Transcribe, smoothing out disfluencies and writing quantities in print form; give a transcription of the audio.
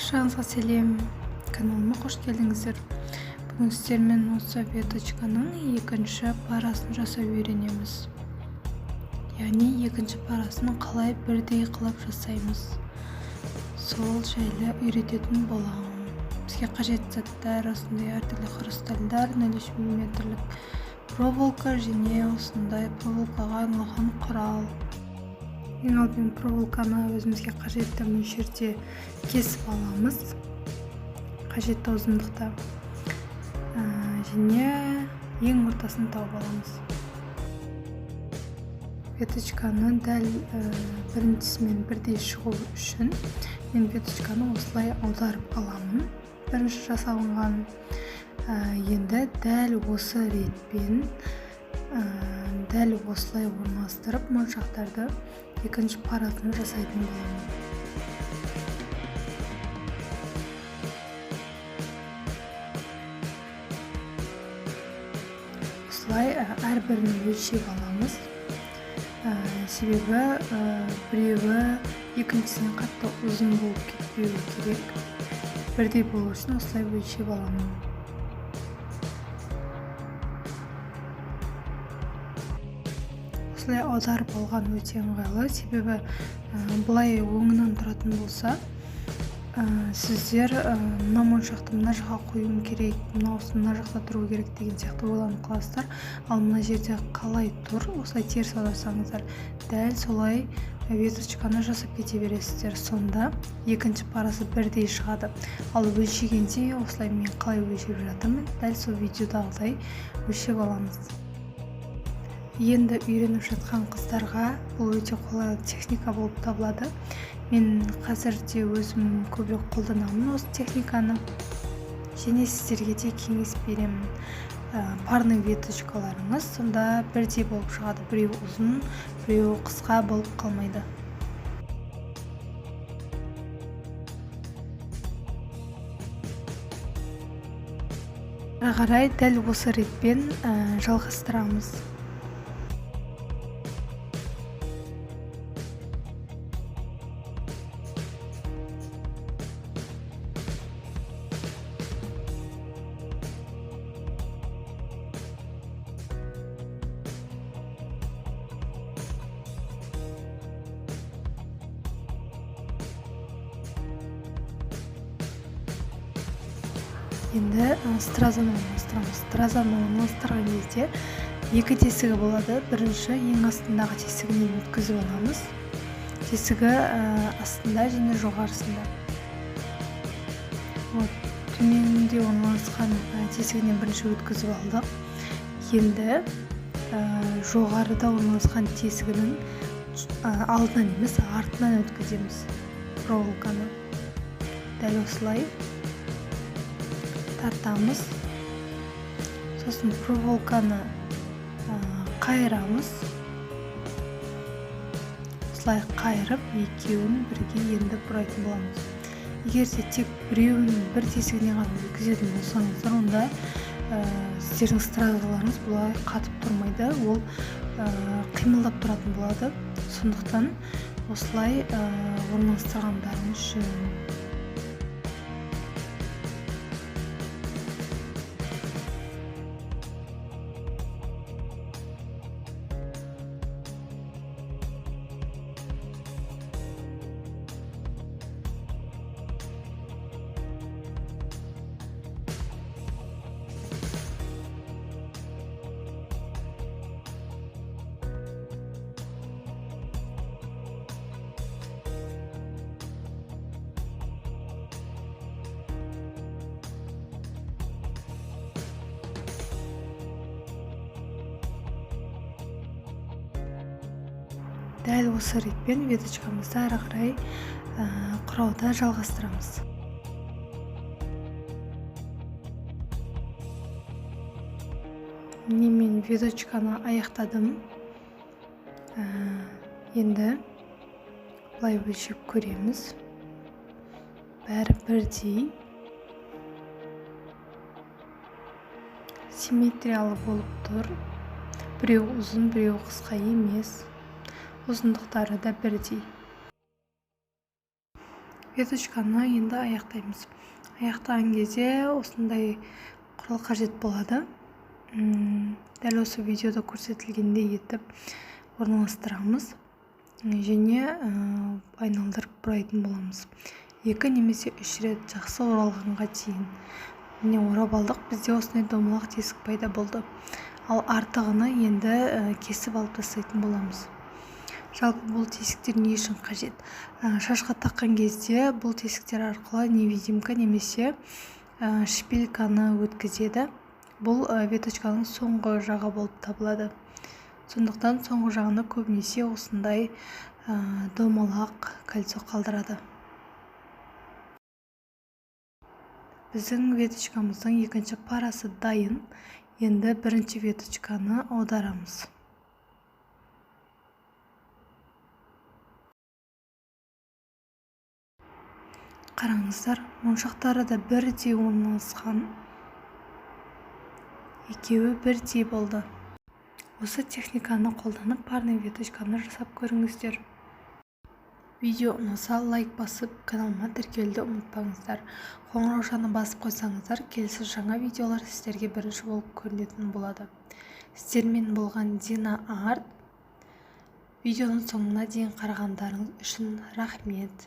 Баршаңызға сәлем, каналыма қош келдіңіздер. Бүгін сіздермен осы веточканың екінші парасын жасап үйренеміз. Яғни екінші парасын қалай бірдей қылып жасаймыз. Сол жайлы үйрететін боламын. Бізге қажетті заттар осындай әртүрлі хрустальдар, 0,3 мм проволока және осындай проволокаға арналған құрал. Ең алдымен проволоканы өзімізге қажетті мөлшерде кесіп аламыз, қажетті ұзындықта, және ең ортасын тауып аламыз. Веточканы дәл біріншісімен бірдей шығу үшін мен веточканы осылай аударып аламын. Бірінші жасалынған, енді дәл осы ретпен дәл осылай орналастырып моншақтарды екінші парасын жасайтын боламын. Осылай әрбірін өлшеп аламыз. Себебі біреуі екіншісінен қатты ұзын болып кетпеуі керек. Бірдей болу үшін осылай өлшеп аламын. Осылай аударып алған өте ыңғайлы, себебі бұлай оңынан тұратын болса, сіздер мына моншақты мына жаққа қоюым керек, мынаусы мына жақта тұру керек деген сияқты ойланып қаласыздар. Ал мына жерде қалай тұр, осылай теріс аударсаңыздар, дәл солай веточканы жасап кете бересіздер. Сонда екінші парасы бірдей шығады. Ал өлшегенде осылай мен қалай өлшеп жатырмын, дәл сол видеодағыдай өлшеп аламыз. Енді үйреніп жатқан қыздарға бұл өте қолайлы техника болып табылады. Мен қазірде өзім көбірек қолданамын осы техниканы. Және сіздерге де кеңес беремін. Парный веточкаларыңыз сонда бірдей болып шығады. Біреу ұзын, біреу қысқа болып қалмайды. Ары қарай дәл осы ретпен жалғастырамыз. Енді стразаны орналастырамыз. Стразаны орналастырған кезде екі тесігі болады. Бірінші ең астындағы тесігінен өткізіп аламыз. Тесігі астында және жоғарысында. Төменде орналасқан тесігінен бірінші өткізіп алдық. Енді жоғарыда орналасқан тесігінің алдынан емес, артынан өткіземіз проволоканы. Дәл осылай тартамыз. Сосын проволоканы қайырамыз. Осылай қайырып, екеуін бірге енді бұрайтын боламыз. Егер де тек біреуінің бір тесігіне ғана өткізетін болсаңыздар, онда сіздердің стразаларыңыз бұлай қатып тұрмайды, ол қимылдап тұратын болады. Сондықтан осылай орналастырғандарыңыз жөн. Дәл осы ретпен веточкамызды ары қарай құрауда жалғастырамыз. Мен веточканы аяқтадым. Енді бұлай өлшеп көреміз. Бәрі бірдей. Симметриялы болып тұр. Біреу ұзын, біреу қысқа емес. Ұзындықтары да бірдей. веточканы енді аяқтаймыз. Аяқтаған кезде осындай құрал қажет болады. Дәл осы видеода көрсетілгендей етіп орналастырамыз және айналдырып бұрайтын боламыз. 2 немесе 3 рет жақсы оралғанға дейін. Міне орап алдық. Бізде осындай домалақ тесік пайда болды. Ал артығыны енді кесіп алып тастайтын боламыз. Жалпы бұл тесіктер не үшін қажет? Шашқа таққан кезде бұл тесіктер арқылы невидимка немесе шпильканы өткізеді. Бұл веточканың соңғы жағы болып табылады. Сондықтан соңғы жағында көбінесе осындай домалақ кольцо қалдырады. Біздің веточкамыздың екінші парасы дайын. Енді бірінші веточканы аударамыз. Қараңыздар, моншақтары да бірдей орналасқан. Екеуі бірдей болды. Осы техниканы қолданып парный веточканы жасап көріңіздер. Видео ұнаса лайк басып, каналыма тіркелуді ұмытпаңыздар. Қоңыраушаны басып қойсаңыздар, келесі жаңа видеолар сіздерге бірінші болып көрінетін болады. Сіздермен болған Дина Арт. Видеоның соңына дейін қарағандарыңыз үшін рахмет.